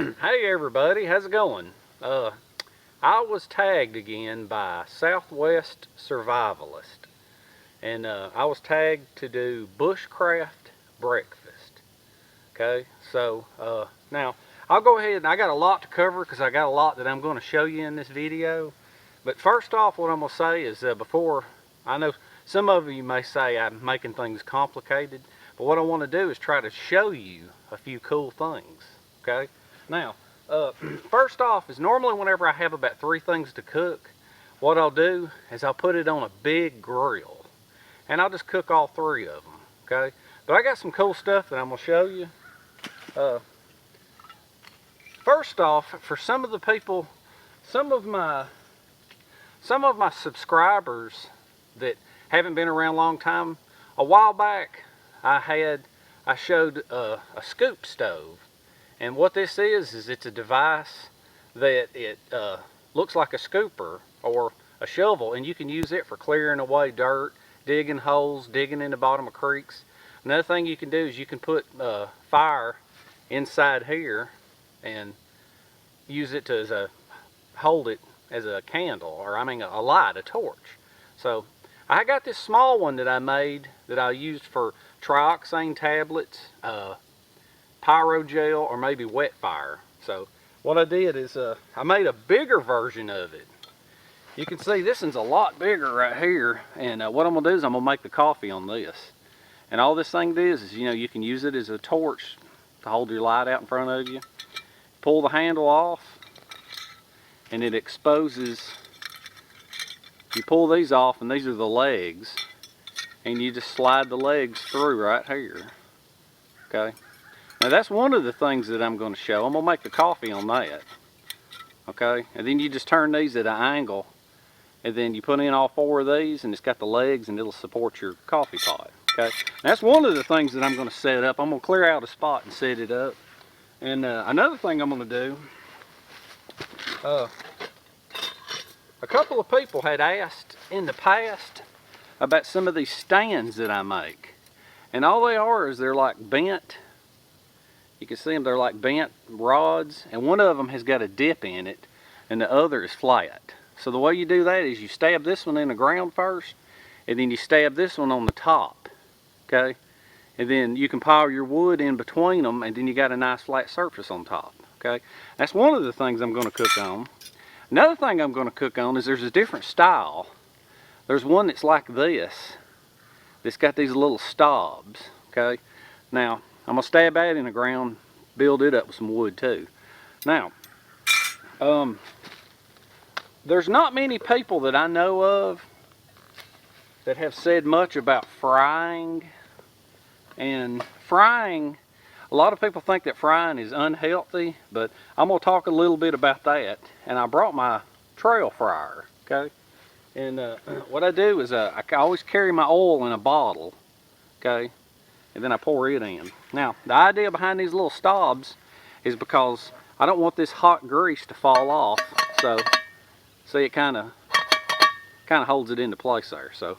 Hey everybody, how's it going? I was tagged again by Southwest Survivalist, and I was tagged to do Bushcraft breakfast. Okay, so now I'll go ahead and I got a lot to cover because I got a lot that I'm going to show you in this video. But first off, what I'm going to say is before, I know some of you may say I'm making things complicated, but what I want to do is try to show you a few cool things. Okay, now first off is normally whenever I have about 3 things to cook, what I'll do is I'll put it on a big grill and I'll just cook all 3 of them. Okay, but I got some cool stuff that I'm going to show you. First off, for some of the people, some of my subscribers that haven't been around a long time, a while back I showed a scoop stove. And what this is it's a device that it looks like a scooper or a shovel, and you can use it for clearing away dirt, digging holes, digging in the bottom of creeks. Another thing you can do is you can put fire inside here and use it to hold it as a candle, or I mean a light, a torch. So I got this small one that I made that I used for trioxane tablets, pyro gel, or maybe wet fire. So what I did is I made a bigger version of it. You can see this one's a lot bigger right here, and what I'm gonna do is I'm gonna make the coffee on this. And all this thing is you know, you can use it as a torch to hold your light out in front of you. Pull the handle off and it exposes. You pull these off and these are the legs, and you just slide the legs through right here. Okay, now that's one of the things that I'm going to show. I'm going to make the coffee on that. Okay, and then you just turn these at an angle, and then you put in all 4 of these, and it's got the legs, and it'll support your coffee pot. Okay, that's one of the things that I'm going to set up. I'm going to clear out a spot and set it up. And another thing I'm going to do, a couple of people had asked in the past about some of these stands that I make. And all they are is they're like bent. You can see them, they're like bent rods, and one of them has got a dip in it and the other is flat. So the way you do that is you stab this one in the ground first, and then you stab this one on the top. Okay, and then you can pile your wood in between them, and then you got a nice flat surface on top. Okay, that's one of the things I'm going to cook on. Another thing I'm going to cook on is there's a different style. There's one that's like this, that's got these little stobs. Okay, now I'm going to stab that in the ground, build it up with some wood too. Now there's not many people that I know of that have said much about frying. And frying, a lot of people think that frying is unhealthy, but I'm going to talk a little bit about that. And I brought my trail fryer, okay? And what I do is I always carry my oil in a bottle, okay? And then I pour it in. Now, the idea behind these little stobs is because I don't want this hot grease to fall off. So, see, it kind of holds it into place there. So,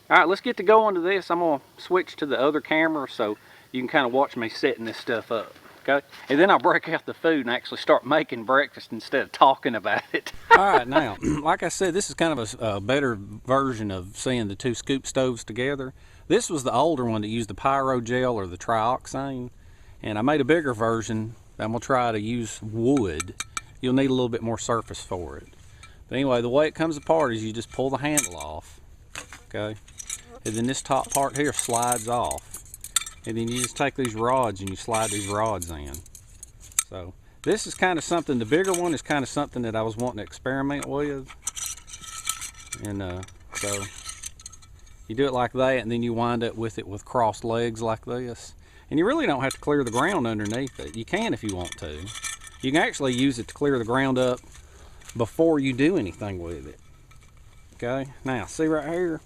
all right, let's get to going to this. I'm going to switch to the other camera so you can kind of watch me setting this stuff up, okay? And then I'll break out the food and actually start making breakfast instead of talking about it. All right, now, like I said, this is kind of a better version of seeing the 2 scoop stoves together. This was the older one that used the pyro gel or the trioxane, and I made a bigger version. I'm going to try to use wood. You'll need a little bit more surface for it. But anyway, the way it comes apart is you just pull the handle off, okay? And then this top part here slides off. And then you just take these rods and you slide these rods in. So this is kind of something, the bigger one is kind of something that I was wanting to experiment with. And so you do it like that, and then you wind up with it with crossed legs like this. And you really don't have to clear the ground underneath it. You can if you want to. You can actually use it to clear the ground up before you do anything with it. Okay, now see right here?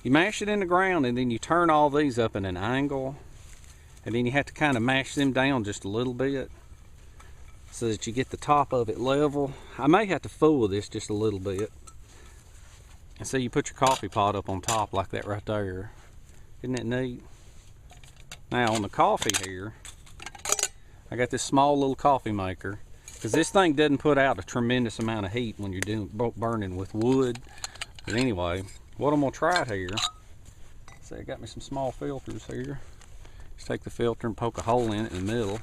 You mash it in the ground, and then you turn all these up in an angle, and then you have to kind of mash them down just a little bit so that you get the top of it level. I may have to fool this just a little bit. And so you put your coffee pot up on top like that right there. Isn't that neat? Now on the coffee here, I got this small little coffee maker, because this thing doesn't put out a tremendous amount of heat when you're doing burning with wood. But anyway, what I'm gonna try here, see, I got me some small filters here. Just take the filter and poke a hole in it in the middle,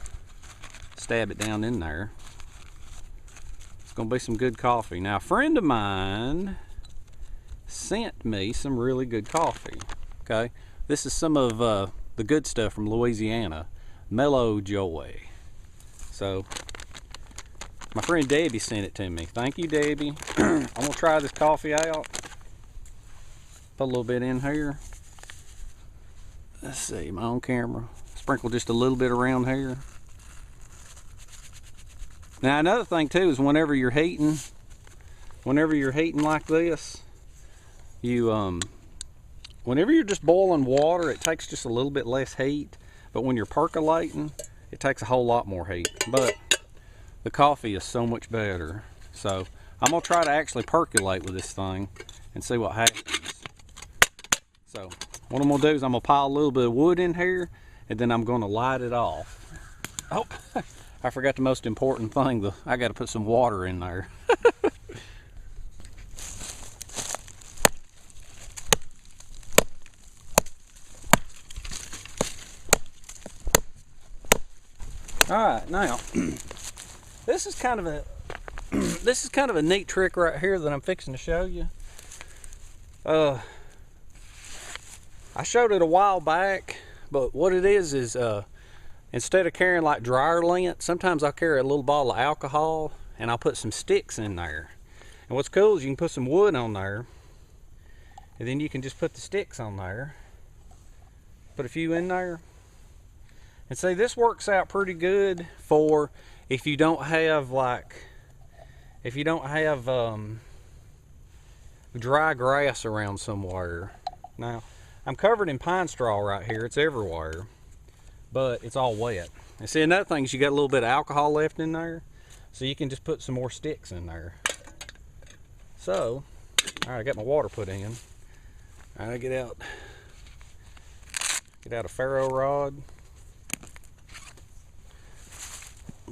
stab it down in there. It's gonna be some good coffee. Now, a friend of mine sent me some really good coffee. Okay, this is some of the good stuff from Louisiana, Mellow Joy. So my friend Debbie sent it to me. Thank you, Debbie. I'm gonna try this coffee out. Put a little bit in here. Let's see, my own camera. Sprinkle just a little bit around here. Now another thing too is whenever you're heating like this, whenever you're just boiling water, it takes just a little bit less heat. But when you're percolating, it takes a whole lot more heat. But the coffee is so much better. So I'm gonna try to actually percolate with this thing and see what happens. So what I'm gonna do is I'm gonna pile a little bit of wood in here, and then I'm gonna light it off. Oh, I forgot the most important thing. I gotta put some water in there. All right, now this is kind of a neat trick right here that I'm fixing to show you. I showed it a while back, but what it is instead of carrying like dryer lint, sometimes I'll carry a little bottle of alcohol and I'll put some sticks in there. And what's cool is you can put some wood on there, and then you can just put the sticks on there. Put a few in there. And see, this works out pretty good for if you don't have dry grass around somewhere. Now, I'm covered in pine straw right here. It's everywhere, but it's all wet. And see, another thing is you got a little bit of alcohol left in there, so you can just put some more sticks in there. So, all right, I got my water put in. All right, get out a ferro rod.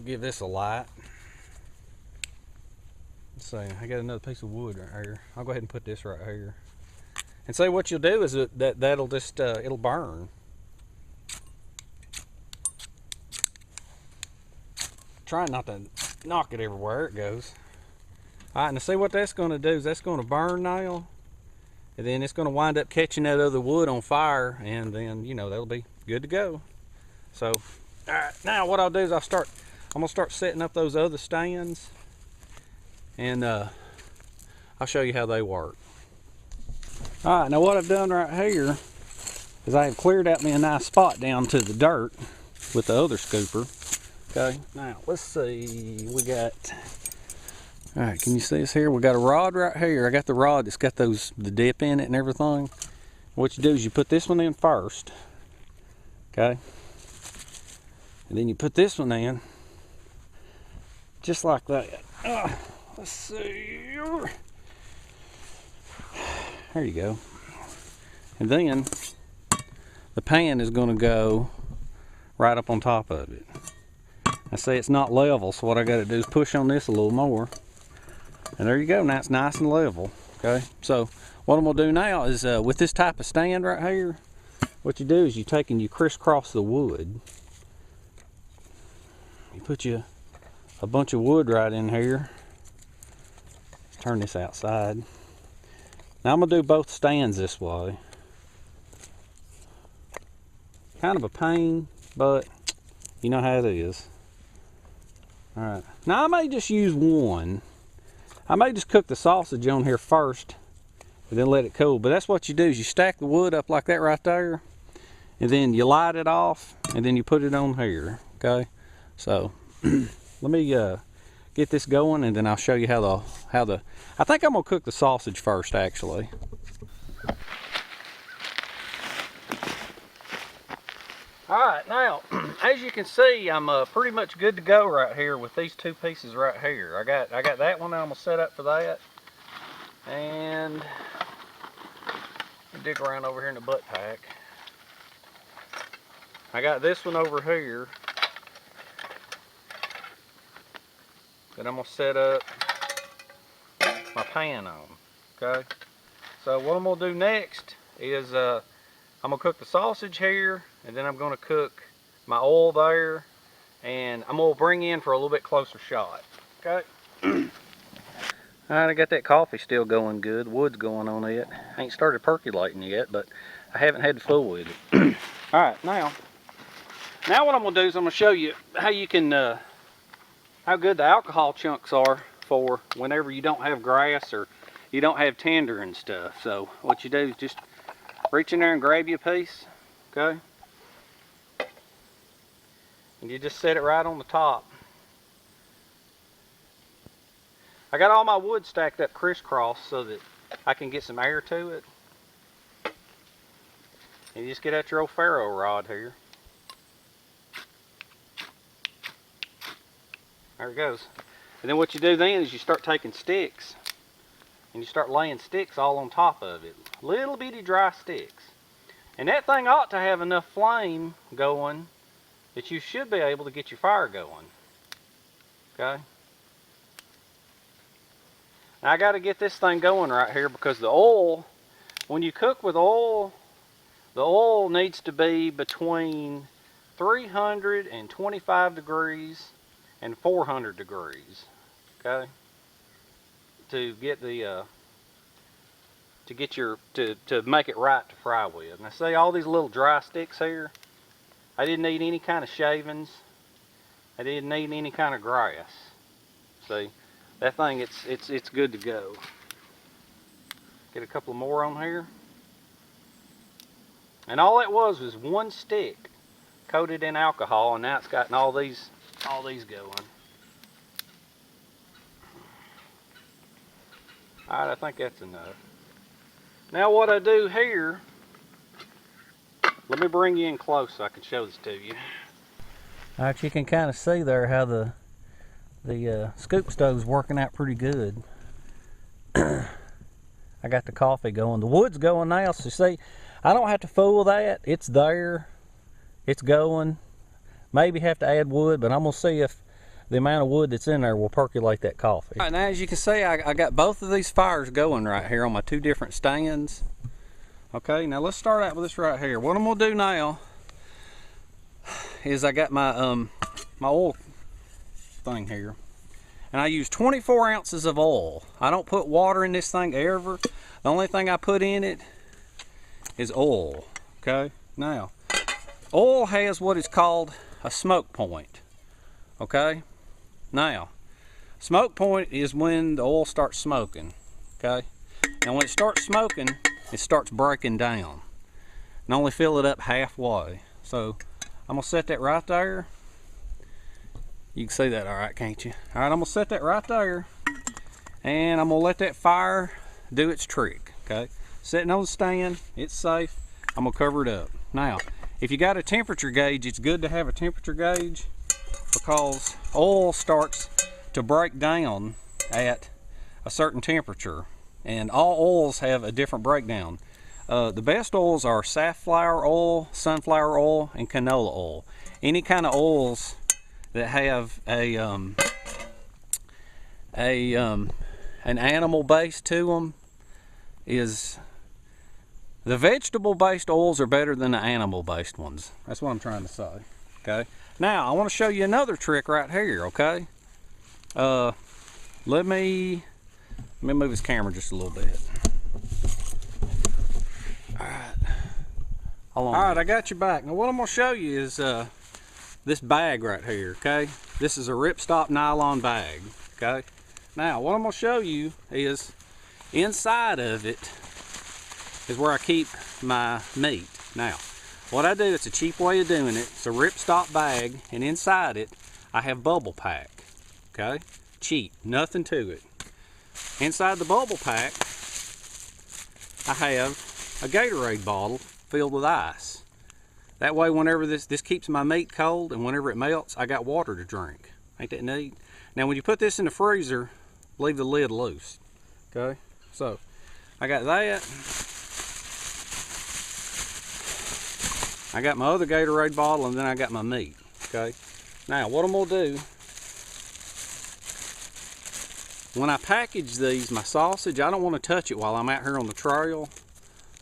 Give this a light. Let's see, I got another piece of wood right here. I'll go ahead and put this right here. And see, what you'll do is that'll just it'll burn. Try not to knock it everywhere it goes. All right, now see what that's going to do is that's going to burn now, and then it's going to wind up catching that other wood on fire, and then that'll be good to go. So, all right, now what I'll do is I'm gonna start setting up those other stands, and I'll show you how they work. All right, now what I've done right here is I have cleared out me a nice spot down to the dirt with the other scooper. Okay, now let's see, we got, all right, can you see this here? We got a rod right here. I got the rod that's got the dip in it and everything. What you do is you put this one in first, okay? And then you put this one in, just like that. Let's see. There you go. And then the pan is going to go right up on top of it. I say it's not level, so what I got to do is push on this a little more. And there you go. Now it's nice and level. Okay. So what I'm going to do now is with this type of stand right here, what you do is you take and you crisscross the wood. You put you a bunch of wood right in here. Let's turn this outside. Now I'm gonna do both stands this way. Kind of a pain, but you know how it is. All right, now I may just use one. I may just cook the sausage on here first and then let it cool, but that's what you do is you stack the wood up like that right there, and then you light it off, and then you put it on here, okay? So let me get this going, and then I'll show you how the I think I'm gonna cook the sausage first, actually. All right, now as you can see, I'm pretty much good to go right here with these two pieces right here. I got that one that I'm gonna set up for that, and dig around over here in the butt pack. I got this one over here that I'm going to set up my pan on. Okay, so what I'm going to do next is I'm going to cook the sausage here, and then I'm going to cook my oil there, and I'm going to bring in for a little bit closer shot. Okay. Alright, I got that coffee still going good. Wood's going on it. I ain't started percolating yet, but I haven't had to fool with it. Alright, now what I'm going to do is I'm going to show you how you can, how good the alcohol chunks are for whenever you don't have grass or you don't have tender and stuff. So what you do is just reach in there and grab you a piece, okay? And you just set it right on the top. I got all my wood stacked up crisscross so that I can get some air to it. And you just get out your old ferro rod here. There it goes. And then what you do then is you start taking sticks and you start laying sticks all on top of it. Little bitty dry sticks. And that thing ought to have enough flame going that you should be able to get your fire going. Okay? Now I got to get this thing going right here because the oil, when you cook with oil, the oil needs to be between 325 degrees and 400 degrees, okay, to get the to make it right to fry with. Now see all these little dry sticks here, I didn't need any kind of shavings, I didn't need any kind of grass. See, that thing, it's good to go. Get a couple more on here. And all that was one stick coated in alcohol, and now it's gotten all these going. Alright, I think that's enough. Now what I do here, let me bring you in close so I can show this to you. Alright, you can kind of see there how the scoop stove's working out pretty good. I got the coffee going. The wood's going now, so see, I don't have to fool with that. It's there. It's going. Maybe have to add wood, but I'm going to see if the amount of wood that's in there will percolate that coffee. All right, now as you can see, I got both of these fires going right here on my two different stands. Okay, now let's start out with this right here. What I'm going to do now is I got my my oil thing here, and I use 24 ounces of oil. I don't put water in this thing ever. The only thing I put in it is oil. Okay, now oil has what is called a smoke point. Okay, now smoke point is when the oil starts smoking. Okay, and when it starts smoking, it starts breaking down, and only fill it up halfway. So I'm gonna set that right there. You can see that all right, can't you? All right, I'm gonna set that right there, and I'm gonna let that fire do its trick. Okay, sitting on the stand, it's safe. I'm gonna cover it up. Now, if you got a temperature gauge, it's good to have a temperature gauge because oil starts to break down at a certain temperature, and all oils have a different breakdown. The best oils are safflower oil, sunflower oil, and canola oil. Any kind of oils that have an animal base to them is, the vegetable based oils are better than the animal based ones. That's what I'm trying to say. Okay, now I want to show you another trick right here. Okay, let me move this camera just a little bit. All right, I got you back. Now what I'm going to show you is this bag right here. Okay, this is a ripstop nylon bag. Okay, now what I'm going to show you is inside of it is where I keep my meat. Now what I do, it's a cheap way of doing it. It's a ripstop bag, and inside it I have bubble pack. Okay, cheap, nothing to it. Inside the bubble pack I have a Gatorade bottle filled with ice. That way whenever this keeps my meat cold, and whenever it melts I got water to drink. Ain't that neat? Now when you put this in the freezer, leave the lid loose. Okay, so I got that. I got my other Gatorade bottle, and then I got my meat. Okay, now what I'm gonna do when I package these, my sausage, I don't want to touch it while I'm out here on the trail.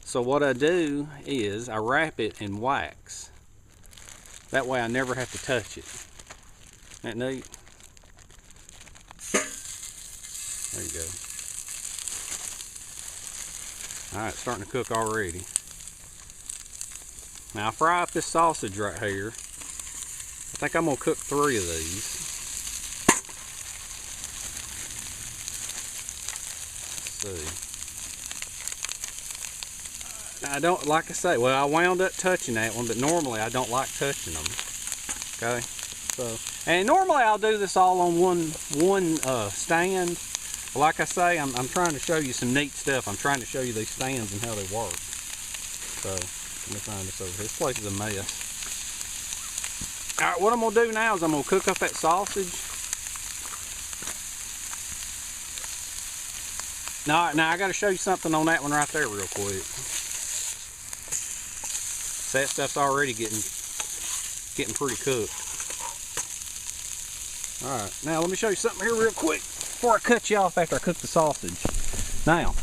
So what I do is I wrap it in wax. That way I never have to touch it. Isn't that neat? There you go. Alright, it's starting to cook already. Now I'll fry up this sausage right here. I think I'm going to cook 3 of these. Let's see. I don't, like I say, well, I wound up touching that one, but normally I don't like touching them. Okay, so, and normally I'll do this all on one stand. But like I say, I'm trying to show you some neat stuff. I'm trying to show you these stands and how they work. So, let me find this over here. This place is a mess. All right, what I'm gonna do now is I'm gonna cook up that sausage. Now I got to show you something on that one right there real quick. So that stuff's already getting pretty cooked. Alright, now let me show you something here real quick before I cut you off after I cook the sausage. Now,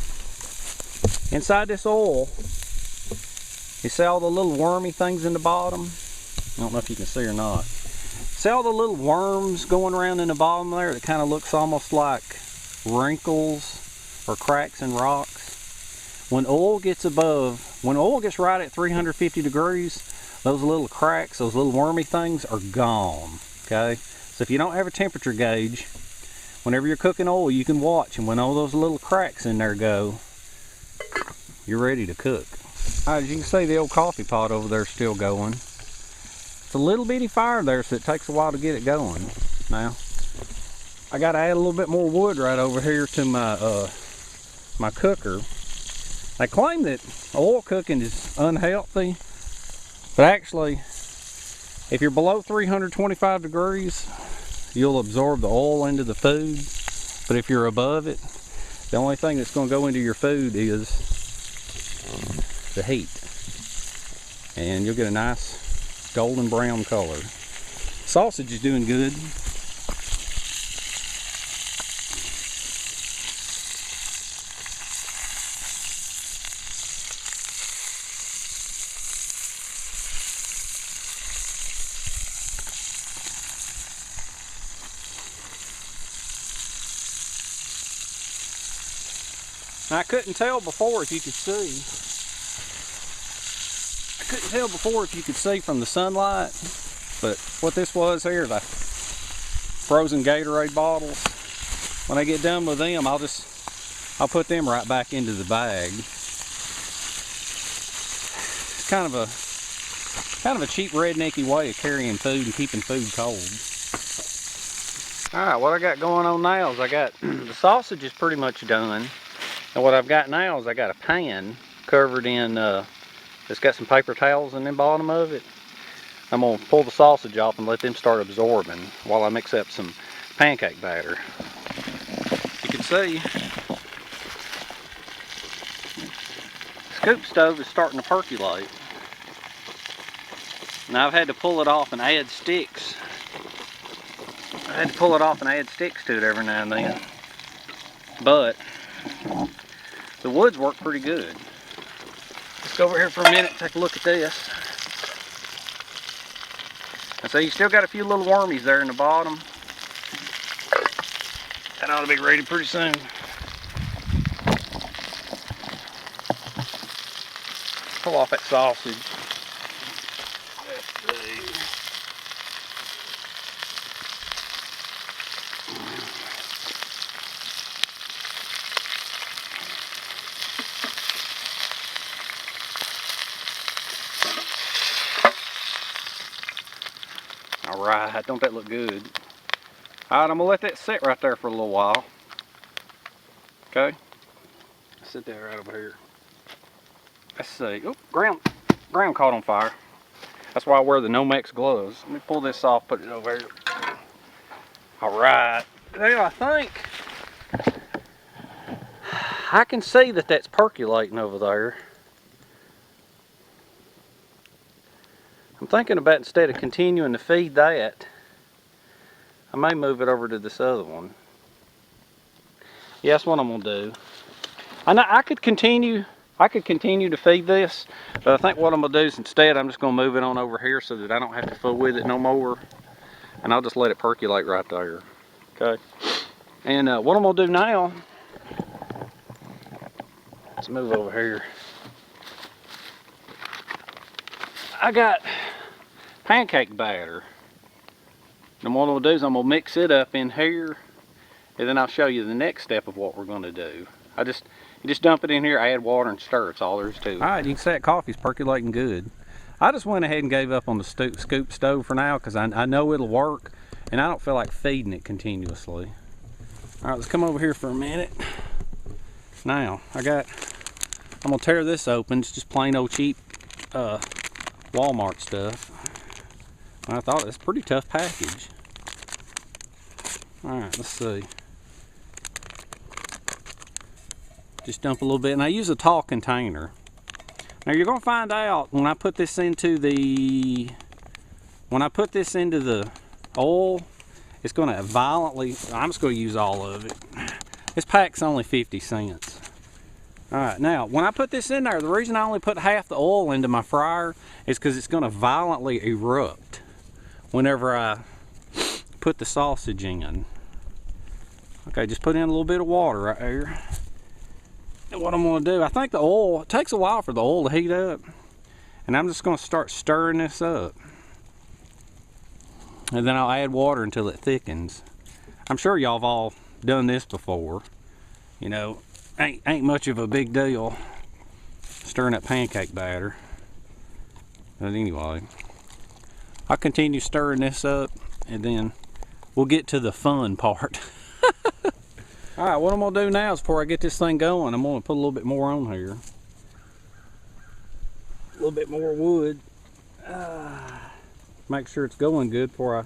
inside this oil, you see all the little wormy things in the bottom? I don't know if you can see or not. See all the little worms going around in the bottom there that kind of looks almost like wrinkles or cracks in rocks? When oil gets right at 350 degrees, those little cracks, those little wormy things are gone, okay? So if you don't have a temperature gauge, whenever you're cooking oil, you can watch, and when all those little cracks in there go, you're ready to cook. All right, as you can see, the old coffee pot over there is still going. It's a little bitty fire there, so it takes a while to get it going. Now, I got to add a little bit more wood right over here to my cooker. They claim that oil cooking is unhealthy, but actually, if you're below 325 degrees, you'll absorb the oil into the food. But if you're above it, the only thing that's going to go into your food is the heat. And you'll get a nice golden brown color. Sausage is doing good. Now, I couldn't tell before if you could see. I couldn't tell before if you could see from the sunlight, but what this was here, the frozen Gatorade bottles. When I get done with them, I'll put them right back into the bag. It's kind of a cheap rednecky way of carrying food and keeping food cold. All right, what I got going on now is I got the sausage is pretty much done. And what I've got now is I got a pan covered in, it's got some paper towels in the bottom of it. I'm going to pull the sausage off and let them start absorbing while I mix up some pancake batter. You can see, the scoop stove is starting to percolate. Now I've had to pull it off and add sticks. I had to pull it off and add sticks to it every now and then. But the woods work pretty good. Let's go over here for a minute and take a look at this. And so you still got a few little wormies there in the bottom. That ought to be ready pretty soon. Pull off that sausage. Let's see. Alright, don't that look good? Alright, I'm going to let that sit right there for a little while. Okay? Sit there right over here. Let's see. Oh, ground caught on fire. That's why I wear the Nomex gloves. Let me pull this off, put it over here. Alright. Now I think I can see that that's percolating over there. I'm thinking about, instead of continuing to feed that, I may move it over to this other one. Yeah, that's what I'm gonna do. I know I could continue to feed this, but I think what I'm gonna do is instead I'm just gonna move it on over here so that I don't have to fool with it no more. And I'll just let it percolate right there. Okay. And what I'm gonna do now, let's move over here. I got pancake batter. And what I'm gonna do is I'm gonna mix it up in here, and then I'll show you the next step of what we're gonna do. You just dump it in here, add water, and stir. It's all there is to it. All right, you can see that coffee's percolating good. I just went ahead and gave up on the scoop stove for now because I know it'll work, and I don't feel like feeding it continuously. All right, let's come over here for a minute. Now, I'm gonna tear this open. It's just plain old cheap Walmart stuff. I thought it was a pretty tough package. All right, let's see. Just dump a little bit, and I use a tall container. Now you're gonna find out when I put this into the oil, it's gonna violently, I'm just gonna use all of it. This pack's only 50 cents. All right, now when I put this in there, the reason I only put half the oil into my fryer is because it's gonna violently erupt whenever I put the sausage in. Okay, just put in a little bit of water right here. And what I'm gonna do, I think the oil, it takes a while for the oil to heat up. And I'm just gonna start stirring this up. And then I'll add water until it thickens. I'm sure y'all have all done this before. You know, ain't much of a big deal stirring up pancake batter. But anyway, I'll continue stirring this up, and then we'll get to the fun part. All right, what I'm gonna do now is before I get this thing going, I'm gonna put a little bit more on here. A little bit more wood. Make sure it's going good before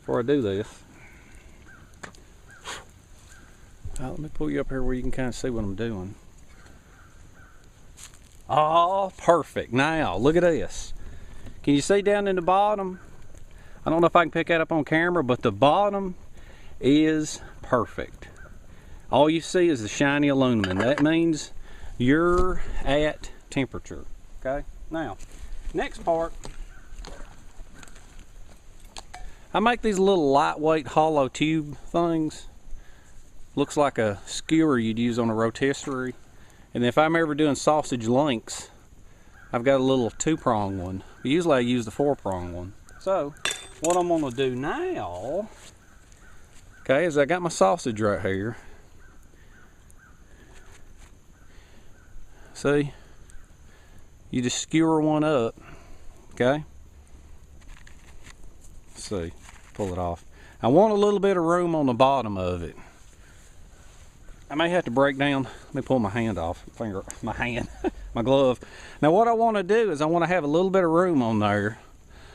I do this. Let me pull you up here where you can kind of see what I'm doing. Oh, perfect. Now, look at this. Can you see down in the bottom? I don't know if I can pick that up on camera, but the bottom is perfect. All you see is the shiny aluminum. That means you're at temperature. Okay? Now, next part, I make these little lightweight hollow tube things. Looks like a skewer you'd use on a rotisserie. And if I'm ever doing sausage links, I've got a little 2-prong one. Usually I use the 4-prong one. So, what I'm gonna do now, okay, is I got my sausage right here. See? You just skewer one up, okay? Let's see, pull it off. I want a little bit of room on the bottom of it. I may have to break down, let me pull my hand off, my glove. Now what I want to do is I want to have a little bit of room on there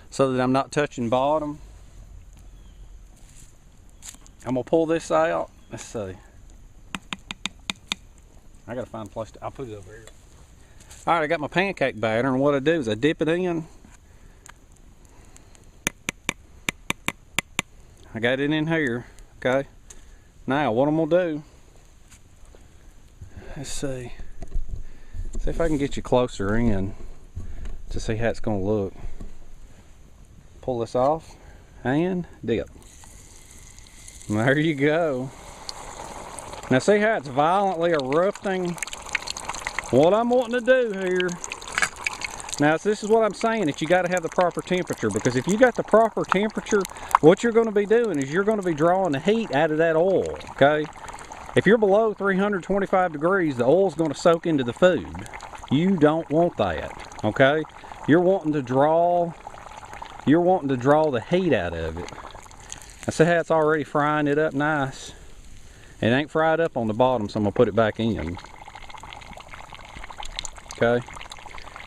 so that I'm not touching bottom. I'm gonna pull this out, let's see. I gotta find a place I'll put it over here. All right, I got my pancake batter, and what I do is I dip it in. I got it in here, okay? Now what I'm gonna do, let's see if I can get you closer in to see how it's gonna look. Pull this off and dip. And there you go. Now see how it's violently erupting? What I'm wanting to do here, now this is what I'm saying, that you got to have the proper temperature, because if you got the proper temperature, what you're going to be doing is you're going to be drawing the heat out of that oil, okay? If you're below 325 degrees, the oil's going to soak into the food. You don't want that, okay? You're wanting to draw the heat out of it. I see how it's already frying it up nice. It ain't fried up on the bottom, so I'm gonna put it back in. Okay,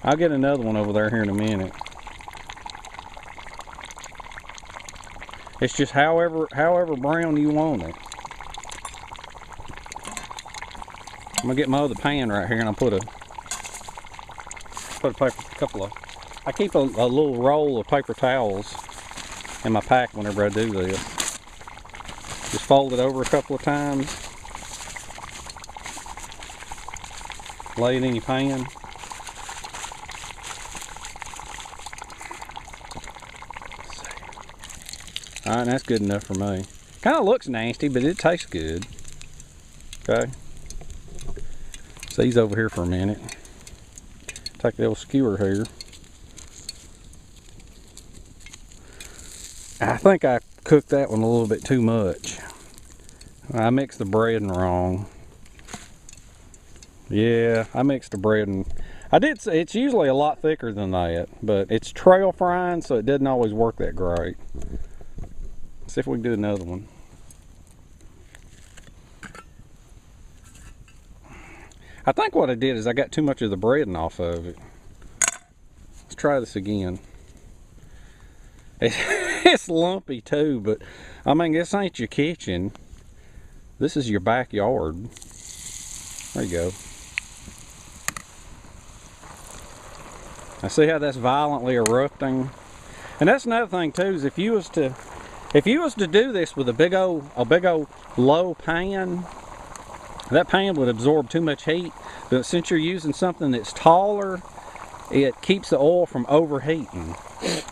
I'll get another one over there here in a minute. It's just however brown you want it. I'm gonna get my other pan right here, and I'll put a paper, I keep a little roll of paper towels in my pack whenever I do this. Just fold it over a couple of times. Lay it in your pan. Alright, that's good enough for me. Kind of looks nasty, but it tastes good. Okay. So these over here for a minute. Take the old skewer here. I think I cooked that one a little bit too much. I mixed the breading wrong. Yeah, I mixed the breading. I did say it's usually a lot thicker than that, but it's trail frying, so it doesn't always work that great. Let's see if we can do another one. I think what I did is I got too much of the breading off of it. Let's try this again. It's lumpy too, but I mean, this ain't your kitchen. This is your backyard. There you go. I see how that's violently erupting. And that's another thing too, is if you was to do this with a big old low pan, that pan would absorb too much heat. But since you're using something that's taller, it keeps the oil from overheating.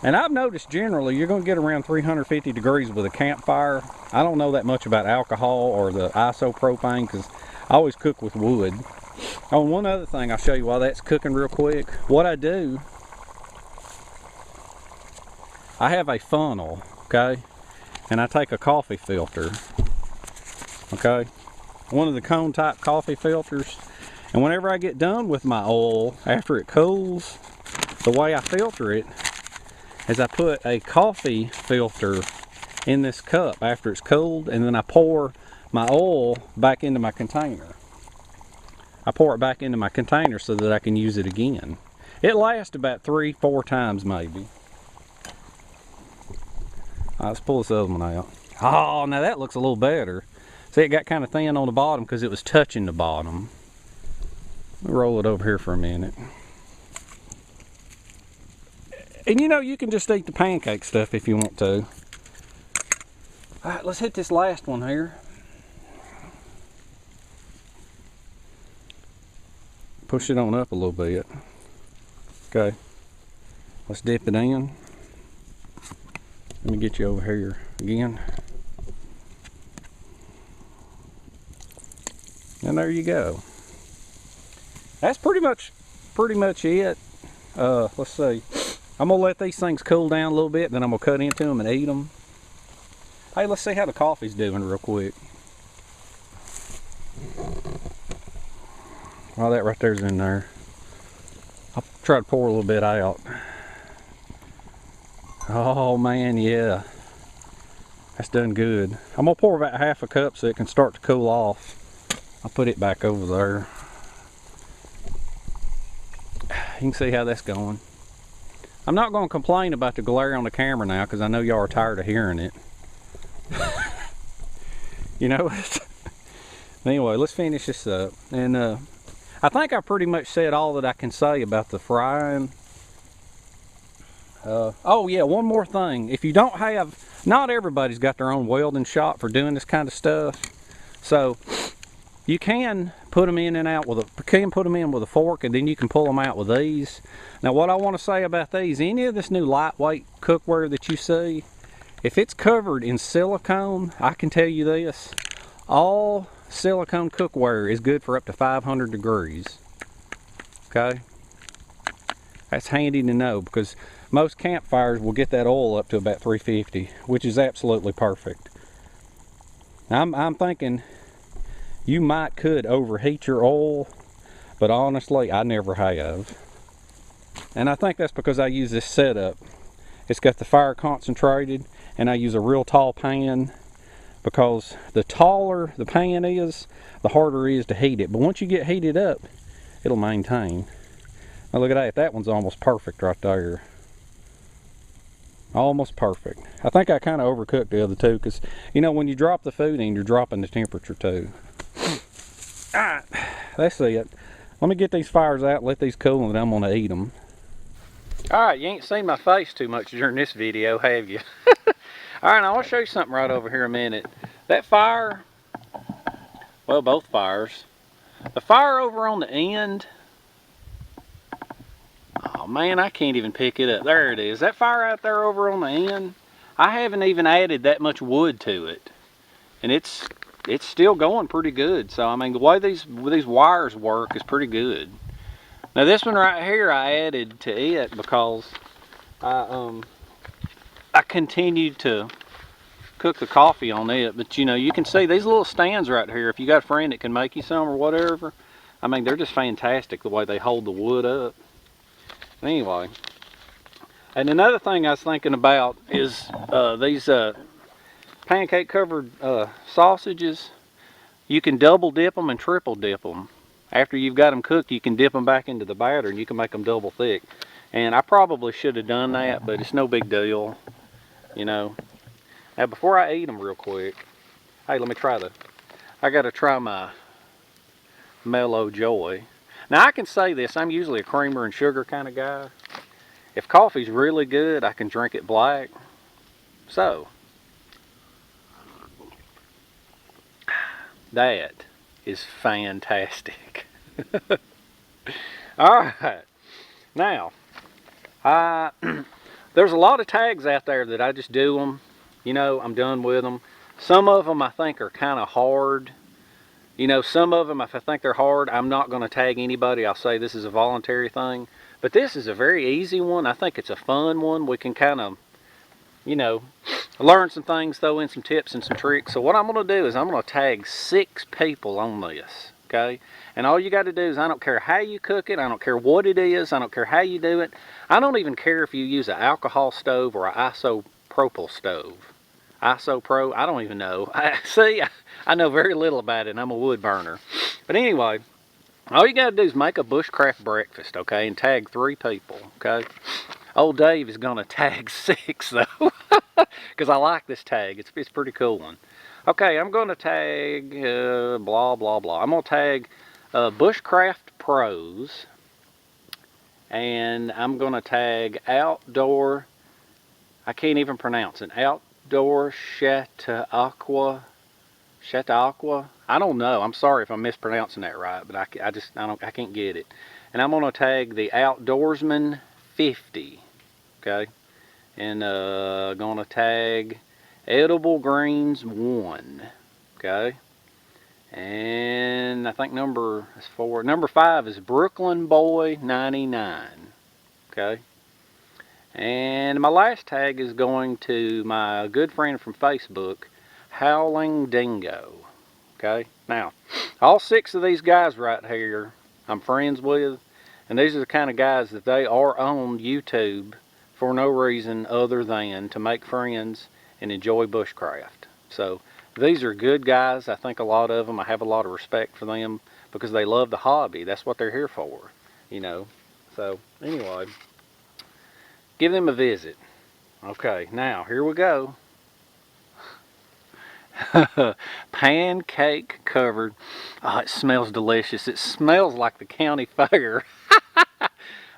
And I've noticed generally you're going to get around 350 degrees with a campfire. I don't know that much about alcohol or the isopropane because I always cook with wood. Oh, and one other thing I'll show you while that's cooking real quick. What I do, I have a funnel, okay? And I take a coffee filter, okay? One of the cone type coffee filters. And whenever I get done with my oil, after it cools, the way I filter it is I put a coffee filter in this cup after it's cooled, and then I pour my oil back into my container. I pour it back into my container so that I can use it again. It lasts about 3-4 times maybe. All right, let's pull this other one out. Oh, now that looks a little better. See, it got kind of thin on the bottom because it was touching the bottom. Let me roll it over here for a minute. And you know, you can just eat the pancake stuff if you want to. All right, let's hit this last one here. Push it on up a little bit. Okay, let's dip it in. Let me get you over here again. And there you go. That's pretty much it. Let's see. I'm gonna let these things cool down a little bit, then I'm gonna cut into them and eat them. Hey, let's see how the coffee's doing real quick. Well, that right there's in there. I'll try to pour a little bit out. Oh man, yeah. That's done good. I'm gonna pour about half a cup so it can start to cool off. I'll put it back over there. You can see how that's going. I'm not going to complain about the glare on the camera now because I know y'all are tired of hearing it. You know what? Anyway, let's finish this up. And I think I pretty much said all that I can say about the frying. Oh yeah, one more thing. If you don't have, not everybody's got their own welding shop for doing this kind of stuff. So you can put them in and out with a fork, and then you can pull them out with these. Now what I want to say about these, any of this new lightweight cookware that you see, if it's covered in silicone, I can tell you this, all silicone cookware is good for up to 500 degrees. Okay? That's handy to know because most campfires will get that oil up to about 350, which is absolutely perfect. I'm thinking you could overheat your oil, but honestly, I never have. And I think that's because I use this setup. It's got the fire concentrated, and I use a real tall pan because the taller the pan is, the harder it is to heat it. But once you get heated up, it'll maintain. Now look at that, that one's almost perfect right there. Almost perfect. I think I kind of overcooked the other two because, you know, when you drop the food in, you're dropping the temperature too. Alright, that's it. Let me get these fires out, let these cool, and then I'm going to eat them. Alright, you ain't seen my face too much during this video, have you? Alright, I want to show you something right over here in a minute. That fire, well, both fires. The fire over on the end, Oh man, I can't even pick it up. There it is. That fire out there over on the end, I haven't even added that much wood to it. And it's still going pretty good. So I mean, the way these wires work is pretty good. Now this one right here I added to it because I continued to cook the coffee on it. But you know, you can see these little stands right here. If you got a friend that can make you some or whatever, I mean, they're just fantastic the way they hold the wood up. Anyway, and another thing I was thinking about is these pancake covered sausages. You can double dip them and triple dip them. After you've got them cooked, you can dip them back into the batter and you can make them double thick. And I probably should have done that, but it's no big deal, you know. Now before I eat them real quick, hey, let me try I gotta try my Mellow Joy. Now I can say this, I'm usually a creamer and sugar kind of guy. If coffee's really good, I can drink it black. So, that is fantastic. Alright, now, there's a lot of tags out there that I just do them. You know, I'm done with them. Some of them I think are kind of hard. You know, some of them, if I think they're hard, I'm not going to tag anybody. I'll say this is a voluntary thing. But this is a very easy one. I think it's a fun one. We can kind of, you know, learn some things, throw in some tips and some tricks. So what I'm going to do is I'm going to tag 6 people on this, okay? And all you got to do is, I don't care how you cook it. I don't care what it is. I don't care how you do it. I don't even care if you use an alcohol stove or an isopropyl stove. Isopro, I don't even know. See, I know very little about it, and I'm a wood burner. But anyway, all you got to do is make a bushcraft breakfast, okay, and tag 3 people, okay? Old Dave is going to tag 6, though, because I like this tag. It's a pretty cool one. Okay, I'm going to tag blah, blah, blah. I'm going to tag Bushcraft Pros, and I'm going to tag Outdoor, I can't even pronounce it, Outdoor Chautauqua. I don't know. I'm sorry if I'm mispronouncing that right, but I can't get it. And I'm gonna tag the Outdoorsman 50, okay, and gonna tag Edible Greens 1, okay, and I think number 5 is Brooklyn Boy 99, okay. And my last tag is going to my good friend from Facebook, Howling Dingo. Okay, now, all 6 of these guys right here I'm friends with, and these are the kind of guys that they are on YouTube for no reason other than to make friends and enjoy bushcraft. So, these are good guys. I think a lot of them, I have a lot of respect for them because they love the hobby. That's what they're here for, you know. So, anyway, give them a visit. Okay, now here we go. Pancake covered. Oh, it smells delicious. It smells like the county fair.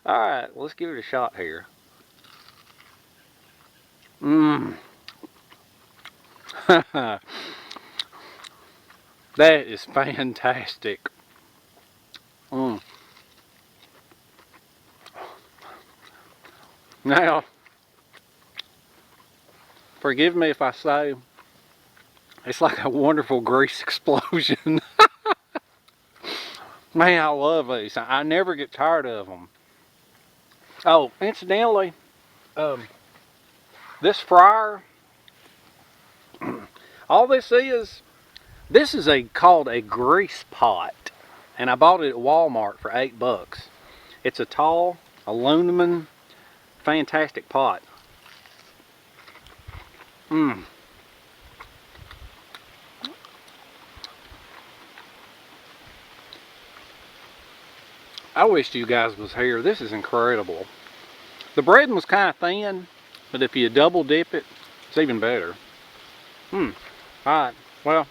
Alright, let's give it a shot here. Mmm. That is fantastic. Mmm. Now, forgive me if I say it's like a wonderful grease explosion. Man, I love these. I never get tired of them. Oh, incidentally, this fryer, all this is called a grease pot. And I bought it at Walmart for $8. It's a tall aluminum fantastic pot. Mmm. I wished you guys was here. This is incredible. The breading was kind of thin, but if you double dip it, it's even better. Alright, well,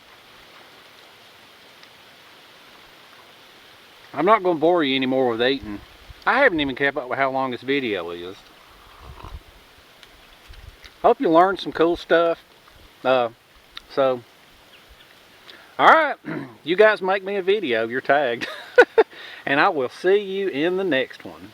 I'm not going to bore you anymore with eating. I haven't even kept up with how long this video is. Hope you learned some cool stuff. So, alright, you guys make me a video. You're tagged. And I will see you in the next one.